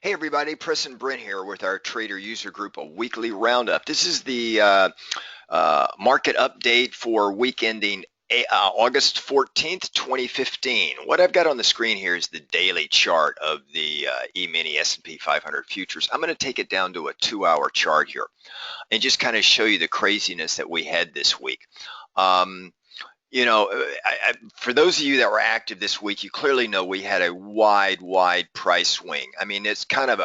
Hey everybody, Preston Brent here with our Trader User Group, a weekly roundup. This is the market update for week ending August 14th, 2015. What I've got on the screen here is the daily chart of the E-mini S&P 500 futures. I'm going to take it down to a 2-hour chart here and just kind of show you the craziness that we had this week. Um, you know, for those of you that were active this week, you clearly know we had a wide price swing. I mean, it's kind of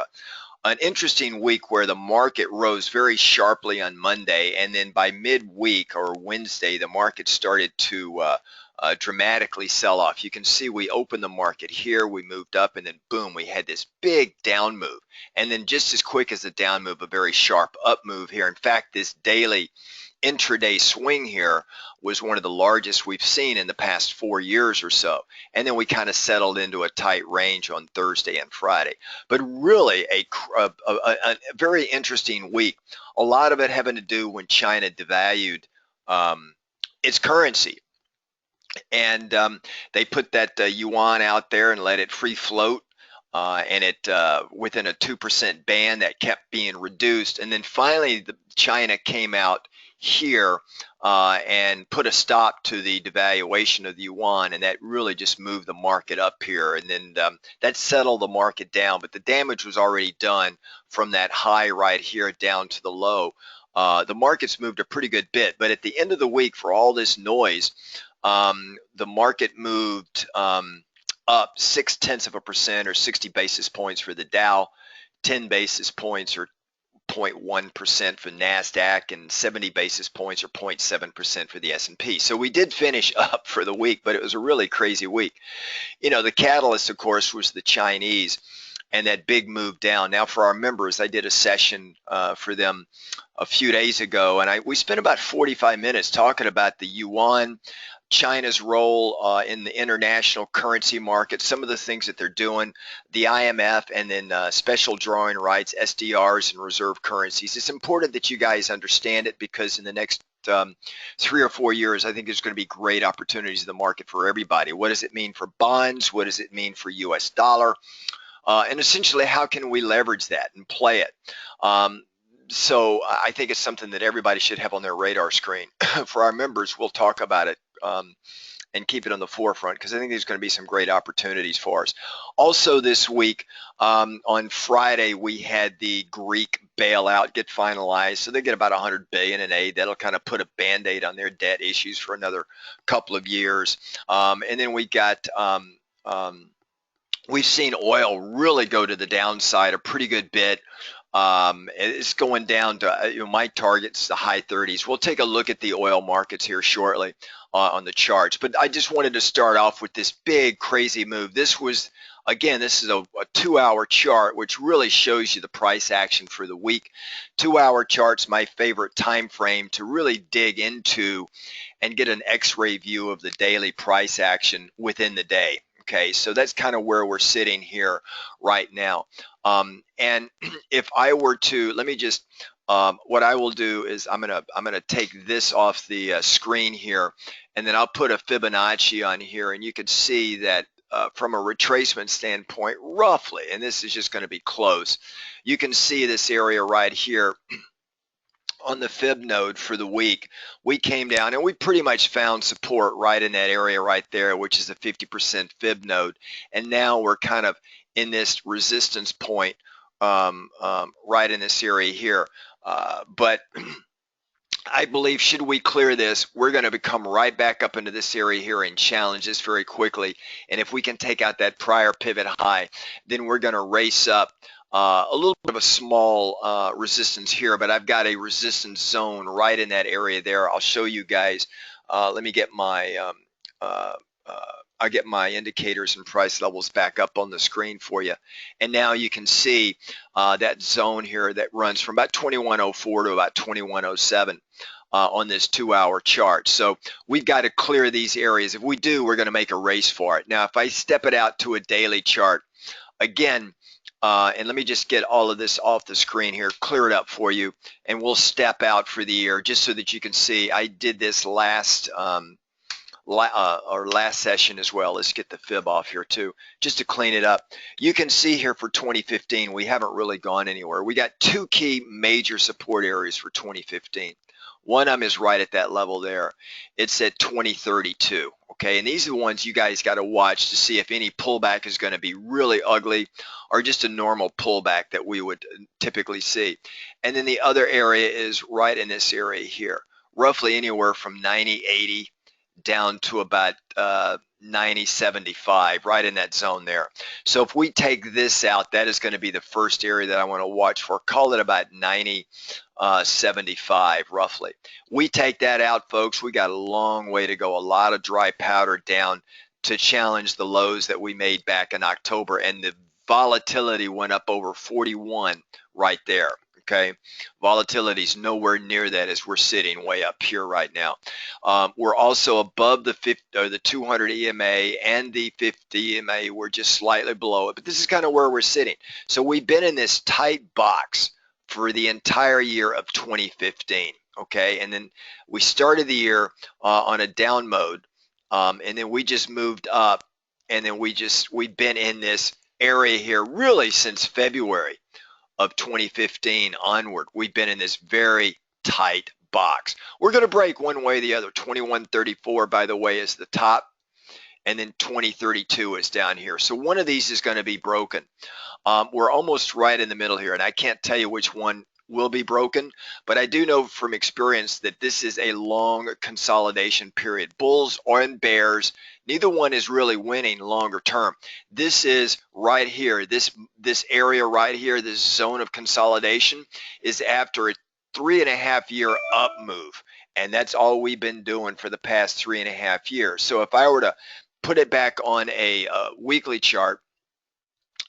an interesting week where the market rose very sharply on Monday, and then by midweek or Wednesday, the market started to dramatically sell off. You can see we opened the market here, we moved up, and then boom, we had this big down move. And then just as quick as the down move, a very sharp up move here. In fact, this daily intraday swing here was one of the largest we've seen in the past 4 years or so. And then we kind of settled into a tight range on Thursday and Friday. But really a very interesting week. A lot of it having to do when China devalued its currency. And they put that yuan out there and let it free float. And it within a 2% band that kept being reduced. And then finally, China came out here and put a stop to the devaluation of the yuan, and that really just moved the market up here. And then that settled the market down, but the damage was already done from that high right here down to the low. The market's moved a pretty good bit, but at the end of the week, for all this noise, the market moved up 0.6% or 60 basis points for the Dow, 10 basis points or 0.1% for NASDAQ, and 70 basis points or 0.7% for the S&P. So we did finish up for the week, but it was a really crazy week. You know, the catalyst, of course, was the Chinese and that big move down. Now, for our members, I did a session for them a few days ago, and we spent about 45 minutes talking about the yuan, China's role in the international currency market, some of the things that they're doing, the IMF, and then special drawing rights, SDRs, and reserve currencies. It's important that you guys understand it, because in the next 3 or 4 years, I think there's going to be great opportunities in the market for everybody. What does it mean for bonds? What does it mean for US dollar? And essentially, how can we leverage that and play it? So I think it's something that everybody should have on their radar screen. For our members, we'll talk about it and keep it on the forefront, because I think there's going to be some great opportunities for us. Also this week, on Friday, we had the Greek bailout get finalized. So they get about 100 billion in aid. That'll kind of put a band-aid on their debt issues for another couple of years. And then we got we've seen oil really go to the downside a pretty good bit. It's going down to my target's the high 30s. We'll take a look at the oil markets here shortly on the charts, but I just wanted to start off with this big crazy move. This was, again, this is a 2-hour chart, which really shows you the price action for the week. 2-hour chart's my favorite time frame to really dig into and get an x-ray view of the daily price action within the day. Okay, so that's kind of where we're sitting here right now. And if I were to, let me just, what I will do is I'm gonna take this off the screen here, and then I'll put a Fibonacci on here, and you can see that from a retracement standpoint, roughly, and this is just going to be close, you can see this area right here on the fib node for the week. We came down and we pretty much found support right in that area right there, which is a 50% fib node. And now we're kind of in this resistance point right in this area here. But I believe should we clear this, we're going to come right back up into this area here and challenge this very quickly. And if we can take out that prior pivot high, then we're going to race up a little bit of a small resistance here, but I've got a resistance zone right in that area there. I'll show you guys. Let me get my I'll get my indicators and price levels back up on the screen for you. And now you can see that zone here that runs from about 2104 to about 2107 on this 2-hour chart. So we've got to clear these areas. If we do, we're going to make a race for it. Now, if I step it out to a daily chart, again, and let me just get all of this off the screen here, clear it up for you, and we'll step out for the year just so that you can see. I did this last or last session as well. Let's get the fib off here too, just to clean it up. You can see here for 2015, we haven't really gone anywhere. We got two key major support areas for 2015. One of them is right at that level there. It's at 2032. Okay, and these are the ones you guys got to watch to see if any pullback is going to be really ugly or just a normal pullback that we would typically see. And then the other area is right in this area here, roughly anywhere from 90.80 down to about 90.75, right in that zone there. So if we take this out, that is going to be the first area that I want to watch for. Call it about 90.75 roughly. We take that out, folks, we got a long way to go, a lot of dry powder down to challenge the lows that we made back in October, and the volatility went up over 41 right there. Okay, volatility is nowhere near that as we're sitting way up here right now. We're also above the 50 or the 200 EMA and the 50 EMA. We're just slightly below it, but this is kind of where we're sitting. So we've been in this tight box for the entire year of 2015. Okay, and then we started the year on a down mode, and then we just moved up, and then we've been in this area here really since February of 2015 onward. We've been in this very tight box. We're going to break one way or the other. 2134, by the way, is the top, and then 2032 is down here. So one of these is going to be broken. We're almost right in the middle here, and I can't tell you which one will be broken, but I do know from experience that this is a long consolidation period. Bulls and bears, neither one is really winning longer term. This is right here, this area right here, this zone of consolidation is after a 3.5 year up move, and that's all we've been doing for the past 3.5 years. So if I were to put it back on a weekly chart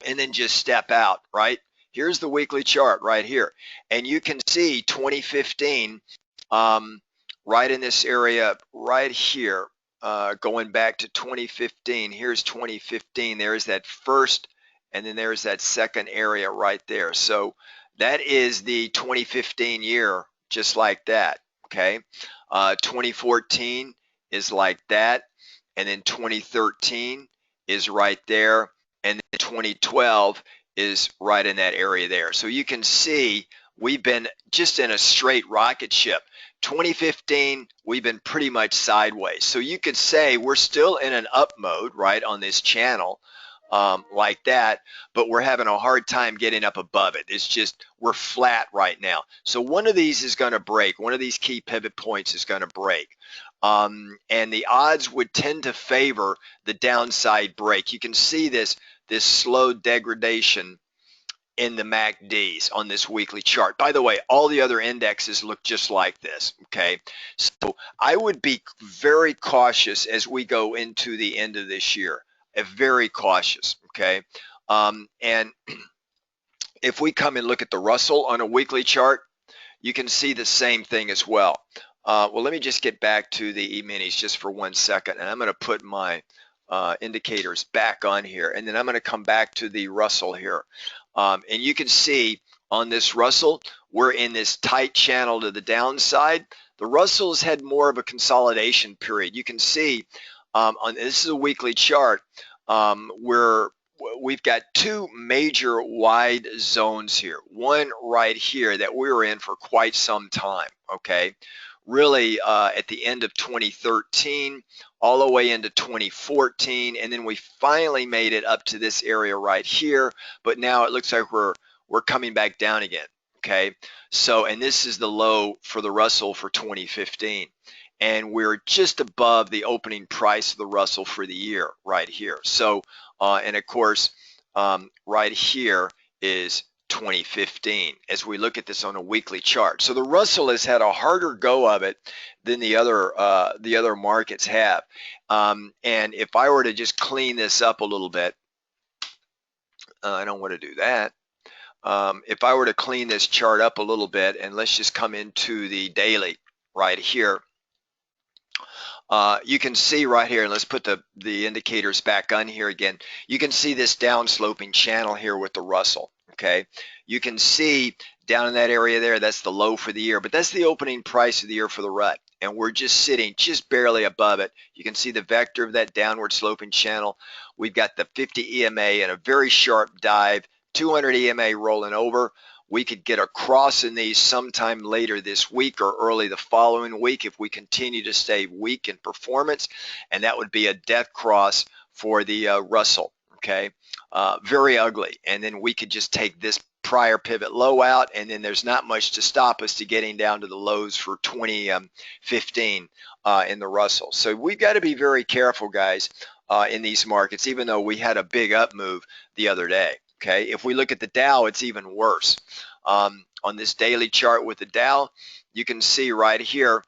and then just step out, right? Here's the weekly chart right here, and you can see 2015 right in this area right here, going back to 2015. Here's 2015. There's that first, and then there's that second area right there. So that is the 2015 year, just like that. Okay, 2014 is like that, and then 2013 is right there, and then 2012 is right in that area there. So you can see we've been just in a straight rocket ship. 2015, we've been pretty much sideways. So you could say we're still in an up mode, right, on this channel like that, but we're having a hard time getting up above it. It's just we're flat right now. So one of these is going to break. One of these key pivot points is going to break. And the odds would tend to favor the downside break. You can see this slow degradation in the MACDs on this weekly chart. By the way, all the other indexes look just like this, okay? So I would be very cautious as we go into the end of this year, very cautious, okay? And if we come and look at the Russell on a weekly chart, you can see the same thing as well. Well, let me just get back to the E-minis just for 1 second, and I'm going to put my indicators back on here, and then I'm going to come back to the Russell here, and you can see on this Russell we're in this tight channel to the downside. The Russell's had more of a consolidation period. You can see on this is a weekly chart where we've got two major wide zones here. One right here that we were in for quite some time, okay? Really at the end of 2013 all the way into 2014, and then we finally made it up to this area right here, but now it looks like we're coming back down again, okay? So, and this is the low for the Russell for 2015, and we're just above the opening price of the Russell for the year right here. So and of course right here is 2015 as we look at this on a weekly chart. So the Russell has had a harder go of it than the other markets have. And if I were to just clean this up a little bit, I don't want to do that. If I were to clean this chart up a little bit, and let's just come into the daily right here, you can see right here, and let's put the indicators back on here again. You can see this downsloping channel here with the Russell. Okay, you can see down in that area there, that's the low for the year, but that's the opening price of the year for the rut. and we're just sitting just barely above it. You can see the vector of that downward sloping channel. We've got the 50 EMA and a very sharp dive, 200 EMA rolling over. We could get a cross in these sometime later this week or early the following week if we continue to stay weak in performance, and that would be a death cross for the Russell. Okay, very ugly. And then we could just take this prior pivot low out, and then there's not much to stop us to getting down to the lows for 2015 in the Russell. So we've got to be very careful, guys, in these markets, even though we had a big up move the other day. Okay, if we look at the Dow, it's even worse. On this daily chart with the Dow, you can see right here,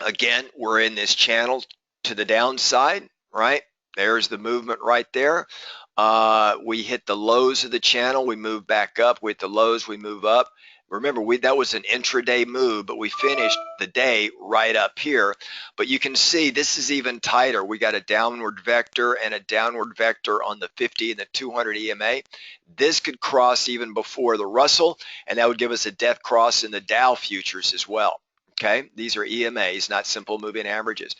again, we're in this channel to the downside, right? There's the movement right there. We hit the lows of the channel, we move back up. With the lows, we move up. Remember, that was an intraday move, but we finished the day right up here. But you can see this is even tighter. We got a downward vector and a downward vector on the 50 and the 200 EMA. This could cross even before the Russell, and that would give us a death cross in the Dow futures as well. Okay, these are EMAs, not simple moving averages.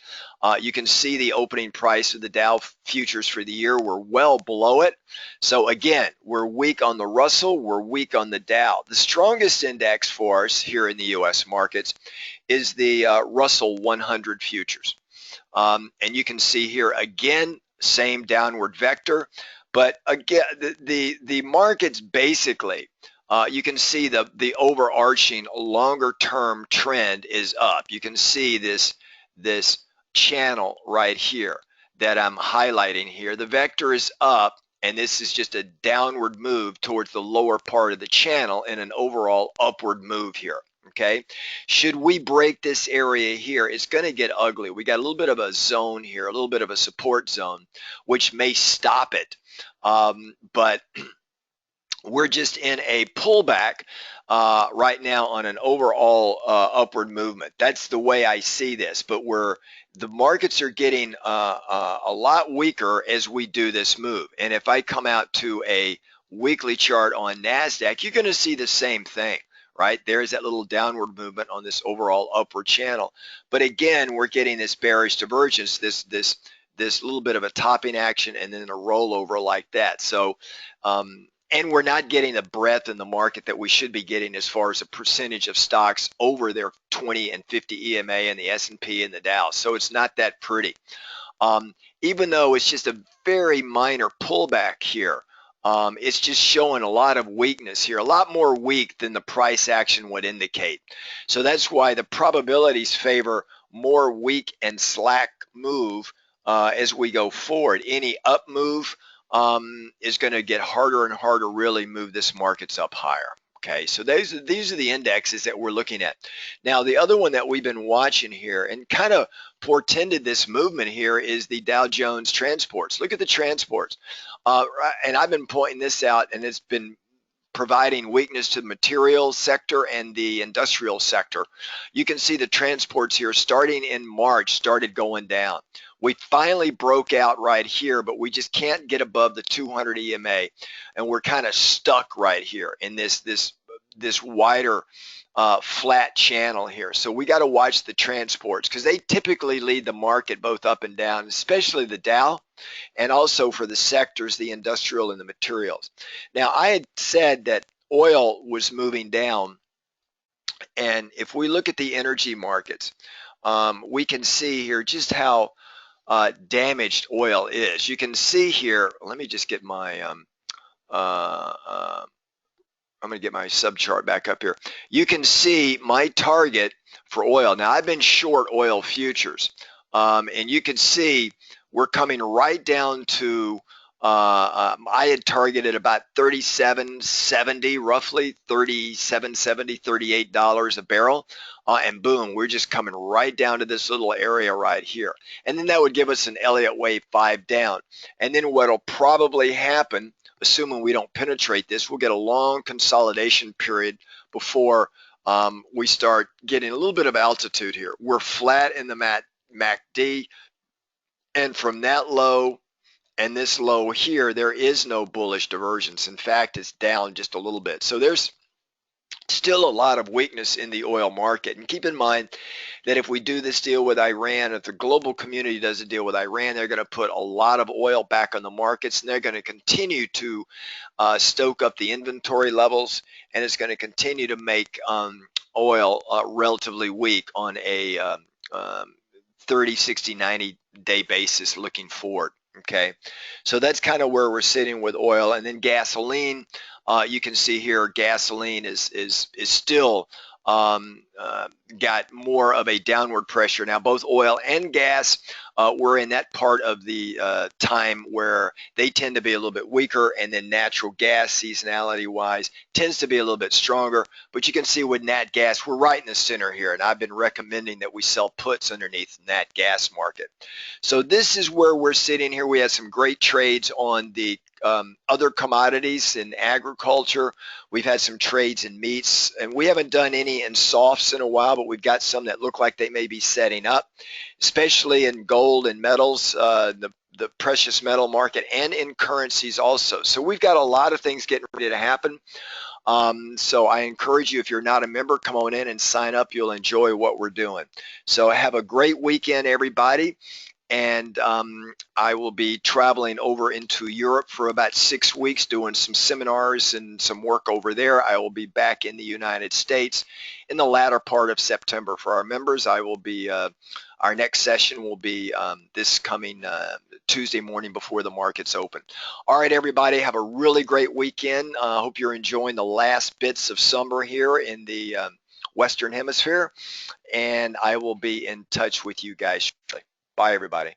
You can see the opening price of the Dow futures for the year. We're well below it. So again, we're weak on the Russell, we're weak on the Dow. The strongest index for us here in the U.S. markets is the Russell 100 futures. And you can see here again, same downward vector. But again, the markets basically, you can see the overarching longer term trend is up. You can see this channel right here that I'm highlighting here. The vector is up, and this is just a downward move towards the lower part of the channel in an overall upward move here. Okay, should we break this area here, it's going to get ugly. We got a little bit of a zone here, a little bit of a support zone, which may stop it. But we're just in a pullback right now on an overall upward movement. That's the way I see this. But the markets are getting a lot weaker as we do this move. And if I come out to a weekly chart on NASDAQ, you're going to see the same thing. Right, there's that little downward movement on this overall upward channel. But again, we're getting this bearish divergence, this little bit of a topping action and then a rollover like that. So, and we're not getting the breadth in the market that we should be getting as far as a percentage of stocks over their 20 and 50 EMA and the S&P and the Dow. So it's not that pretty. Even though it's just a very minor pullback here, it's just showing a lot of weakness here, a lot more weak than the price action would indicate. So that's why the probabilities favor more weak and slack move as we go forward. Any up move is going to get harder and harder, really move this markets up higher. Okay, so these are the indexes that we're looking at. Now, the other one that we've been watching here and kind of portended this movement here is the Dow Jones transports. Look at the transports. And I've been pointing this out, and it's been providing weakness to the materials sector and the industrial sector. You can see the transports here starting in March started going down. We finally broke out right here, but we just can't get above the 200 EMA, and we're kind of stuck right here in this wider flat channel here. So we got to watch the transports because they typically lead the market both up and down, especially the Dow, and also for the sectors, the industrial and the materials. Now, I had said that oil was moving down, and if we look at the energy markets, we can see here just how damaged oil is. You can see here, let me just get my I'm going to get my sub chart back up here. You can see my target for oil. Now, I've been short oil futures, and you can see we're coming right down to, I had targeted about $37.70, roughly $37.70, $38 a barrel. And boom, we're just coming right down to this little area right here. And then that would give us an Elliott wave 5 down. And then what'll probably happen, assuming we don't penetrate this, we'll get a long consolidation period before we start getting a little bit of altitude here. We're flat in the MACD, and from that low and this low here, there is no bullish divergence. In fact, it's down just a little bit. So there's Still a lot of weakness in the oil market. And keep in mind that if we do this deal with Iran, if the global community does a deal with Iran, they're going to put a lot of oil back on the markets, and they're going to continue to stoke up the inventory levels, and it's going to continue to make oil relatively weak on a 30, 60, 90 day basis looking forward. Okay, so that's kind of where we're sitting with oil. And then gasoline, you can see here gasoline is still got more of a downward pressure. Now both oil and gas were in that part of the time where they tend to be a little bit weaker, and then natural gas, seasonality wise, tends to be a little bit stronger. But you can see with nat gas, we're right in the center here, and I've been recommending that we sell puts underneath nat gas market. So this is where we're sitting here. We had some great trades on the other commodities in agriculture. We've had some trades in meats, and we haven't done any in softs in a while, but we've got some that look like they may be setting up, especially in gold and metals, the precious metal market, and in currencies also. So we've got a lot of things getting ready to happen. So I encourage you, if you're not a member, come on in and sign up. You'll enjoy what we're doing. So have a great weekend, everybody. And I will be traveling over into Europe for about 6 weeks doing some seminars and some work over there. I will be back in the United States in the latter part of September. For our members, I will be our next session will be this coming Tuesday morning before the markets open. All right, everybody, have a really great weekend. I hope you're enjoying the last bits of summer here in the Western Hemisphere, and I will be in touch with you guys shortly. Bye, everybody.